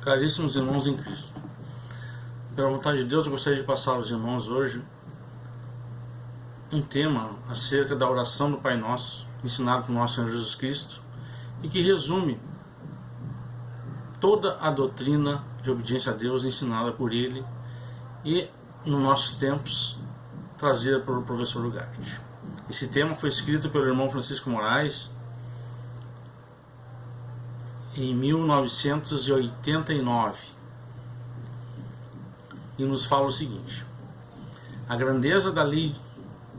Caríssimos irmãos em Cristo, pela vontade de Deus, eu gostaria de passar aos irmãos hoje um tema acerca da oração do Pai Nosso, ensinado por nosso Senhor Jesus Cristo, e que resume toda a doutrina de obediência a Deus ensinada por Ele e, nos nossos tempos, trazida pelo professor Ugarte. Esse tema foi escrito pelo irmão Francisco Moraes em 1989 e nos fala o seguinte: a grandeza da lei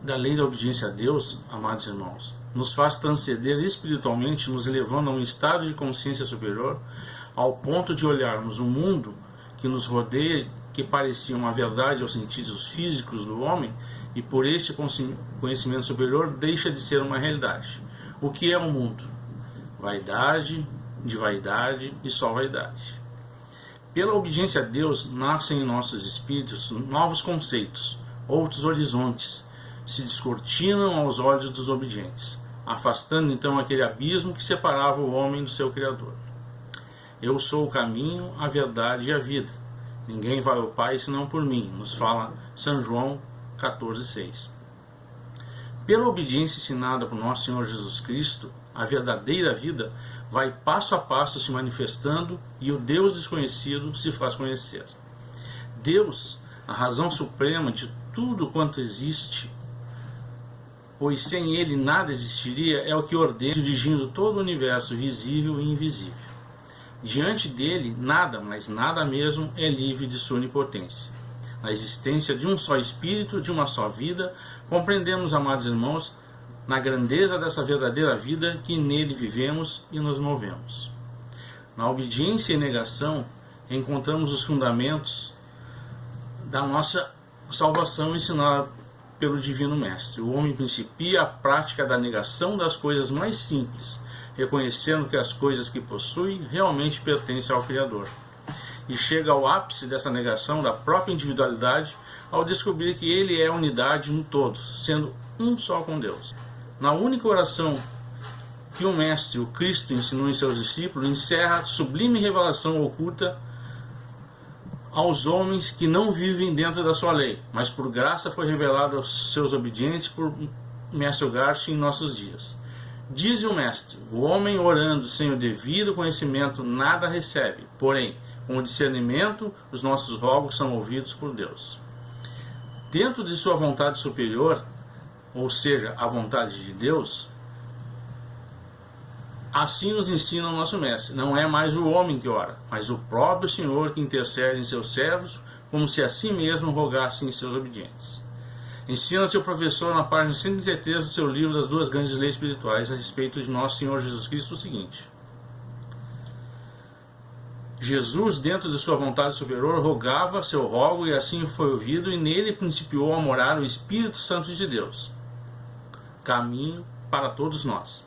da obediência a Deus, amados irmãos, nos faz transcender espiritualmente, nos elevando a um estado de consciência superior, ao ponto de olharmos o mundo que nos rodeia, que parecia uma verdade aos sentidos físicos do homem, e por esse conhecimento superior deixa de ser uma realidade. O que é o mundo? Vaidade e só vaidade. Pela obediência a Deus, nascem em nossos espíritos novos conceitos, outros horizontes, se descortinam aos olhos dos obedientes, afastando então aquele abismo que separava o homem do seu Criador. Eu sou o caminho, a verdade e a vida. Ninguém vai ao Pai senão por mim, nos fala São João 14,6. Pela obediência ensinada por nosso Senhor Jesus Cristo, a verdadeira vida vai passo a passo se manifestando e o Deus desconhecido se faz conhecer. Deus, a razão suprema de tudo quanto existe, pois sem Ele nada existiria, é o que ordena, dirigindo todo o universo visível e invisível. Diante dele, nada, mas nada mesmo, é livre de sua onipotência. Na existência de um só Espírito, de uma só vida, compreendemos, amados irmãos, na grandeza dessa verdadeira vida que nele vivemos e nos movemos. Na obediência e negação, encontramos os fundamentos da nossa salvação ensinada pelo Divino Mestre. O homem principia a prática da negação das coisas mais simples, reconhecendo que as coisas que possui realmente pertencem ao Criador. E chega ao ápice dessa negação da própria individualidade ao descobrir que ele é unidade no todo, sendo um só com Deus. Na única oração que o Mestre, o Cristo, ensinou em seus discípulos, encerra a sublime revelação oculta aos homens que não vivem dentro da sua lei, mas por graça foi revelada aos seus obedientes por Mestre Ugarte em nossos dias. Diz o Mestre: o homem orando sem o devido conhecimento nada recebe, porém, com o discernimento, os nossos rogos são ouvidos por Deus. Dentro de sua vontade superior, ou seja, a vontade de Deus, assim nos ensina o nosso Mestre: não é mais o homem que ora, mas o próprio Senhor que intercede em seus servos, como se a si mesmo rogasse em seus obedientes. Ensina seu professor na página 133 do seu livro das duas grandes leis espirituais a respeito de nosso Senhor Jesus Cristo o seguinte: Jesus, dentro de sua vontade superior, rogava seu rogo e assim foi ouvido, e nele principiou a morar o Espírito Santo de Deus, caminho para todos nós.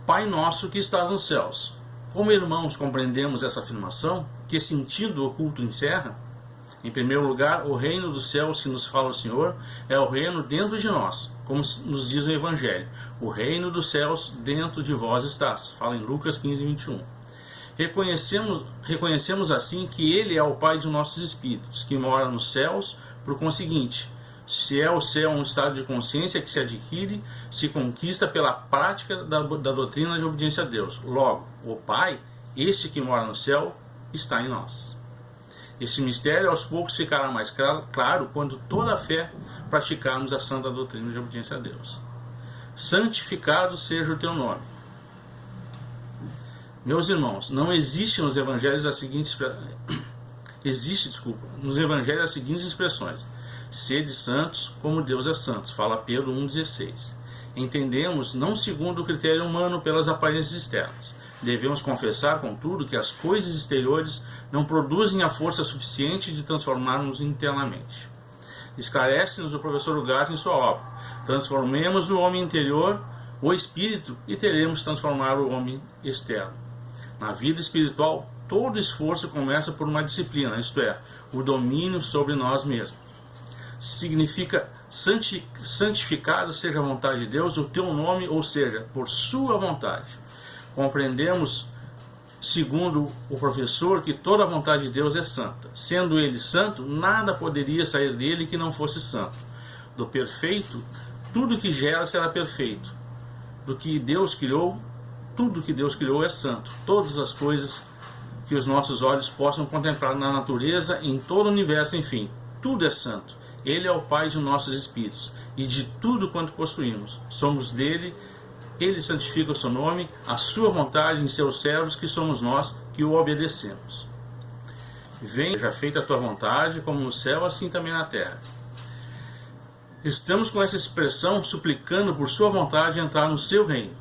Pai nosso que estás nos céus. Como irmãos compreendemos essa afirmação? Que sentido oculto encerra? Em primeiro lugar, o reino dos céus que nos fala o Senhor é o reino dentro de nós, como nos diz o Evangelho. O reino dos céus dentro de vós estás. Fala em Lucas 15:21. Reconhecemos assim que Ele é o Pai de nossos espíritos, que mora nos céus. Por conseguinte, se é o céu um estado de consciência que se adquire, se conquista pela prática da doutrina de obediência a Deus. Logo, o Pai, esse que mora no céu, está em nós. Esse mistério aos poucos ficará mais claro quando toda a fé praticarmos a santa doutrina de obediência a Deus. Santificado seja o teu nome. Meus irmãos, não existe nos evangelhos as seguintes expressões: sede santos como Deus é santo, fala Pedro 1,16. Entendemos não segundo o critério humano pelas aparências externas. Devemos confessar, contudo, que as coisas exteriores não produzem a força suficiente de transformar-nos internamente. Esclarece-nos o professor Ugarte em sua obra: transformemos o homem interior, o espírito, e teremos transformar o homem externo. Na vida espiritual, todo esforço começa por uma disciplina, isto é, o domínio sobre nós mesmos. Significa santificado seja a vontade de Deus, o teu nome, ou seja, por sua vontade. Compreendemos segundo o professor, que toda a vontade de Deus é santa. Sendo ele santo, nada poderia sair dele que não fosse santo. Do perfeito, tudo que gera será perfeito. Do que Deus criou, tudo que Deus criou é santo. Todas as coisas que os nossos olhos possam contemplar na natureza, em todo o universo, enfim, tudo é santo. Ele é o Pai de nossos espíritos e de tudo quanto possuímos. Somos dele. Ele santifica o seu nome, a sua vontade em seus servos, que somos nós, que o obedecemos. Venha, já feita a tua vontade, como no céu, assim também na terra. Estamos com essa expressão suplicando por sua vontade entrar no seu reino.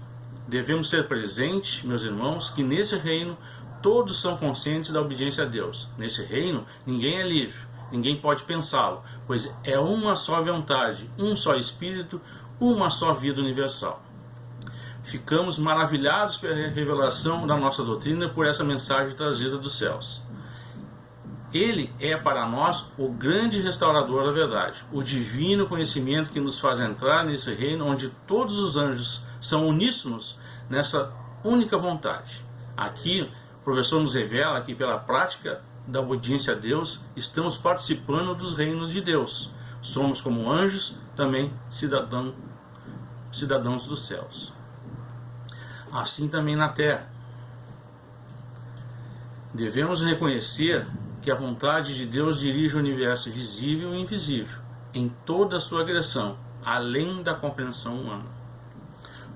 Devemos ser presentes, meus irmãos, que nesse reino todos são conscientes da obediência a Deus. Nesse reino, ninguém é livre, ninguém pode pensá-lo, pois é uma só vontade, um só Espírito, uma só vida universal. Ficamos maravilhados pela revelação da nossa doutrina, por essa mensagem trazida dos céus. Ele é para nós o grande restaurador da verdade, o divino conhecimento que nos faz entrar nesse reino onde todos os anjos são uníssonos nessa única vontade. Aqui, o professor nos revela que pela prática da obediência a Deus, estamos participando dos reinos de Deus. Somos como anjos, também cidadãos dos céus. Assim também na terra. Devemos reconhecer que a vontade de Deus dirige o universo visível e invisível, em toda a sua agressão, além da compreensão humana.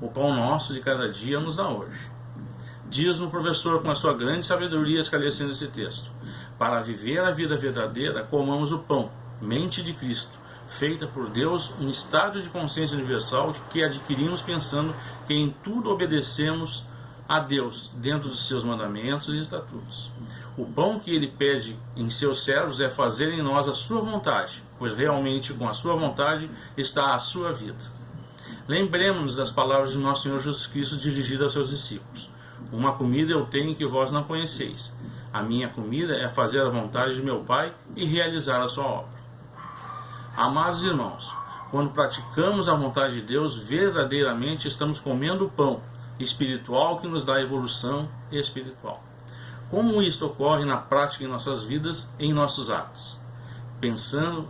O pão nosso de cada dia nos dá hoje. Diz o professor com a sua grande sabedoria esclarecendo esse texto: para viver a vida verdadeira, comamos o pão, mente de Cristo, feita por Deus, um estado de consciência universal que adquirimos pensando que em tudo obedecemos a Deus, dentro dos seus mandamentos e estatutos. O pão que ele pede em seus servos é fazer em nós a sua vontade, pois realmente com a sua vontade está a sua vida. Lembremos-nos das palavras de nosso Senhor Jesus Cristo dirigidas aos seus discípulos: uma comida eu tenho que vós não conheceis. A minha comida é fazer a vontade de meu Pai e realizar a sua obra. Amados irmãos, quando praticamos a vontade de Deus, verdadeiramente estamos comendo o pão espiritual que nos dá evolução espiritual. Como isto ocorre na prática em nossas vidas e em nossos atos? Pensando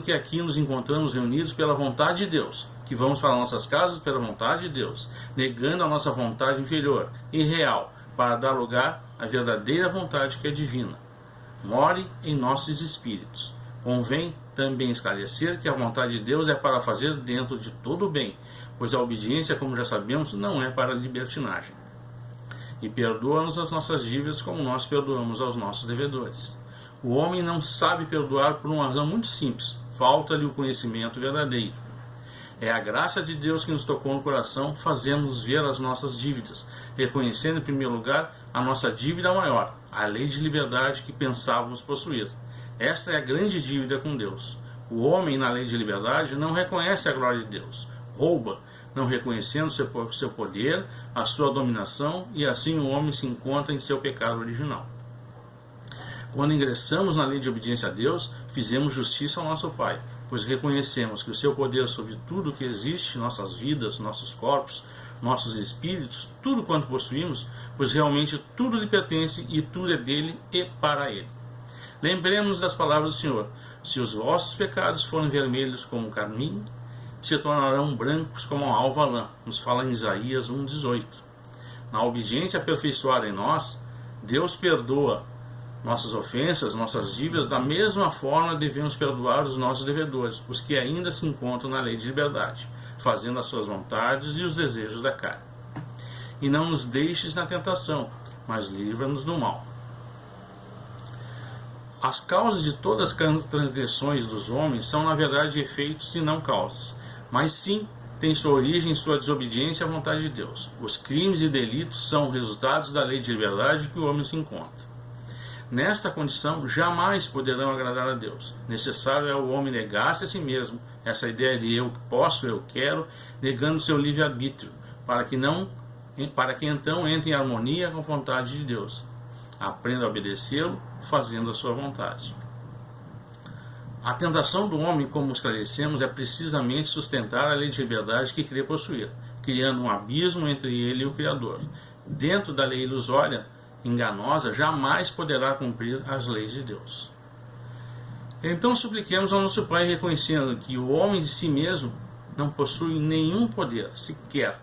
que aqui nos encontramos reunidos pela vontade de Deus, que vamos para nossas casas pela vontade de Deus, negando a nossa vontade inferior e real, para dar lugar à verdadeira vontade que é divina. More em nossos espíritos. Convém também esclarecer que a vontade de Deus é para fazer dentro de todo o bem, pois a obediência, como já sabemos, não é para libertinagem. E perdoa-nos as nossas dívidas como nós perdoamos aos nossos devedores. O homem não sabe perdoar por uma razão muito simples: falta-lhe o conhecimento verdadeiro. É a graça de Deus que nos tocou no coração, fazendo-nos ver as nossas dívidas, reconhecendo em primeiro lugar a nossa dívida maior, a lei de liberdade que pensávamos possuir. Esta é a grande dívida com Deus. O homem, na lei de liberdade, não reconhece a glória de Deus. Rouba, não reconhecendo seu poder, a sua dominação, e assim o homem se encontra em seu pecado original. Quando ingressamos na lei de obediência a Deus, fizemos justiça ao nosso Pai, pois reconhecemos que o seu poder sobre tudo que existe, nossas vidas, nossos corpos, nossos espíritos, tudo quanto possuímos, pois realmente tudo lhe pertence e tudo é dele e para ele. Lembremos das palavras do Senhor: se os vossos pecados forem vermelhos como o carmim, se tornarão brancos como a alva lã. Nos fala em Isaías 1,18. Na obediência aperfeiçoada em nós, Deus perdoa nossas ofensas, nossas dívidas. Da mesma forma devemos perdoar os nossos devedores, os que ainda se encontram na lei de liberdade, fazendo as suas vontades e os desejos da carne. E não nos deixes na tentação, mas livra-nos do mal. As causas de todas as transgressões dos homens são, na verdade, efeitos e não causas, mas sim têm sua origem em sua desobediência à vontade de Deus. Os crimes e delitos são resultados da lei de liberdade que o homem se encontra. Nesta condição, jamais poderão agradar a Deus. Necessário é o homem negar-se a si mesmo, essa ideia de eu posso, eu quero, negando seu livre-arbítrio, para que então entre em harmonia com a vontade de Deus. Aprenda a obedecê-lo, fazendo a sua vontade. A tentação do homem, como esclarecemos, é precisamente sustentar a lei de liberdade que crê possuir, criando um abismo entre ele e o Criador. dentro da lei ilusória, enganosa, jamais poderá cumprir as leis de Deus. Então supliquemos ao nosso Pai, reconhecendo que o homem de si mesmo não possui nenhum poder, sequer.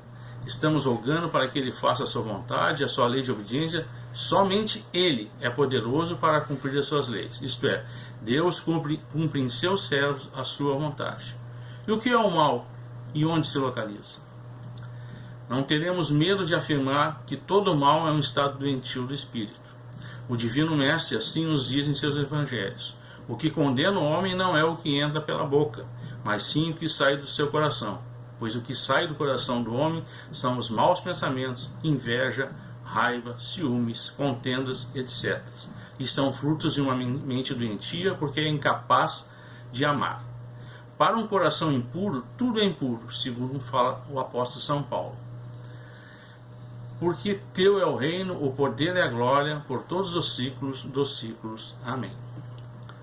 Estamos rogando para que ele faça a sua vontade, a sua lei de obediência. Somente ele é poderoso para cumprir as suas leis. Isto é, Deus cumpre em seus servos a sua vontade. E o que é o mal e onde se localiza? Não teremos medo de afirmar que todo mal é um estado doentio do espírito. O Divino Mestre assim nos diz em seus evangelhos: o que condena o homem não é o que entra pela boca, mas sim o que sai do seu coração. Pois o que sai do coração do homem são os maus pensamentos, inveja, raiva, ciúmes, contendas, etc. E são frutos de uma mente doentia, porque é incapaz de amar. Para um coração impuro, tudo é impuro, segundo fala o apóstolo São Paulo. Porque teu é o reino, o poder e a glória, por todos os ciclos dos ciclos. Amém.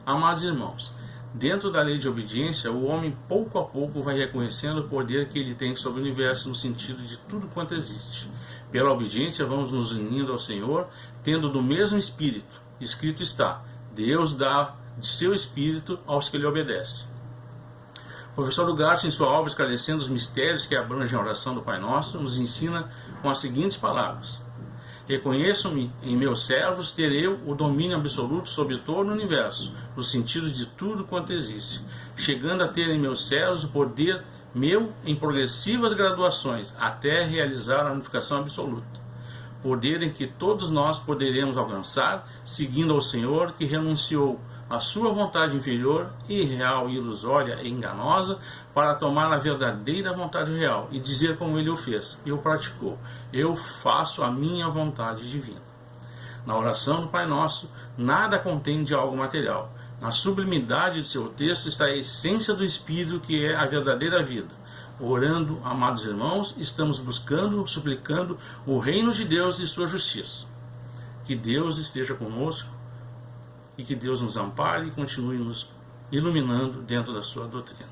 Amados irmãos, dentro da lei de obediência, o homem pouco a pouco vai reconhecendo o poder que ele tem sobre o universo, no sentido de tudo quanto existe. Pela obediência vamos nos unindo ao Senhor, tendo do mesmo Espírito. Escrito está: Deus dá de seu Espírito aos que lhe obedecem. O professor Ugarte, em sua obra Esclarecendo os Mistérios que abrangem a oração do Pai Nosso, nos ensina com as seguintes palavras: reconheço-me em meus servos ter eu o domínio absoluto sobre todo o universo, no sentido de tudo quanto existe, chegando a ter em meus servos o poder meu em progressivas graduações, até realizar a unificação absoluta. Poder em que todos nós poderemos alcançar, seguindo ao Senhor, que renunciou à sua vontade inferior, irreal, ilusória e enganosa, para tomar a verdadeira vontade real e dizer como ele o fez e o praticou: eu faço a minha vontade divina. Na oração do Pai Nosso, nada contém de algo material. Na sublimidade de seu texto está a essência do Espírito, que é a verdadeira vida. Orando, amados irmãos, estamos buscando, suplicando o reino de Deus e sua justiça. Que Deus esteja conosco e que Deus nos ampare e continue nos iluminando dentro da sua doutrina.